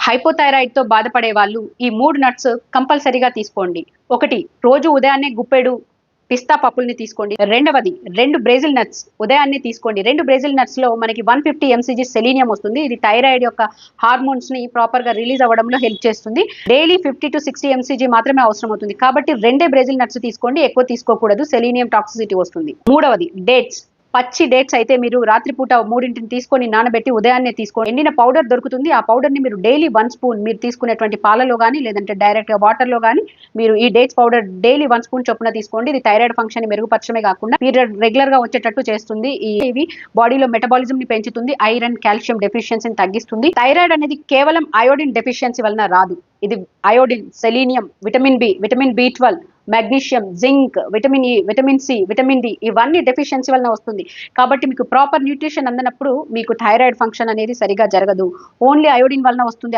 హైపోథైరాయిడ్తో బాధపడే వాళ్ళు ఈ 3 నట్స్ కంపల్సరీగా తీసుకోండి. ఒకటి, రోజు ఉదయాన్నే గుప్పెడు పిస్తా పప్పుల్ని తీసుకోండి. రెండవది 2 బ్రెజిల్ నట్స్ ఉదయాన్నే తీసుకోండి. 2 బ్రెజిల్ నట్స్‌లో మనకి 150 ఎంసీజీ సెలీనియం వస్తుంది. ఇది థైరాయిడ్ యొక్క హార్మోన్స్‌ని ప్రాపర్‌గా రిలీజ్ అవ్వడంలో హెల్ప్ చేస్తుంది. డైలీ 50-60 ఎంసీజీ మాత్రమే అవసరం అవుతుంది. కాబట్టి 2 బ్రెజిల్ నట్స్ తీసుకోండి, ఎక్కువ తీసుకోకూడదు. సెలీనియం టాక్సిసిటీ వస్తుంది. మూడవది డేట్స్. పచ్చి డేట్స్ అయితే మీరు రాత్రిపూట 3ని తీసుకొని నానబెట్టి ఉదయాన్నే తీసుకోండి. ఎండిన పౌడర్ దొరుకుతుంది. ఆ పౌడర్‌ని మీరు డైలీ 1 స్పూన్ మీరు తీసుకునేటువంటి పాలలో గానీ, లేదంటే డైరెక్ట్‌గా వాటర్‌లో గానీ మీరు ఈ డేట్స్ పౌడర్ డైలీ 1 స్పూన్ చొప్పున తీసుకోండి. ఇది థైరాయిడ్ ఫంక్షన్‌ని మెరుగుపరచడమే కాకుండా పీరియడ్ రెగ్యులర్‌గా వచ్చేటట్టు చేస్తుంది. ఇవి బాడీలో మెటబాలిజంని పెంచుతుంది. ఐరన్, కాల్షియం డెఫిషియన్సీని తగ్గిస్తుంది. థైరాయిడ్ అనేది కేవలం అయోడిన్ డెఫిషియన్సీ వలన రాదు. ఇది iodine, selenium, vitamin B, vitamin బి12, magnesium, zinc, vitamin E, vitamin C, vitamin D ఇవన్నీ డెఫిషియన్సీ వలన వస్తుంది. కాబట్టి మీకు ప్రాపర్ న్యూట్రిషన్ అందనప్పుడు మీకు థైరాయిడ్ ఫంక్షన్ అనేది సరిగా జరగదు. ఓన్లీ అయోడిన్ వలన వస్తుంది.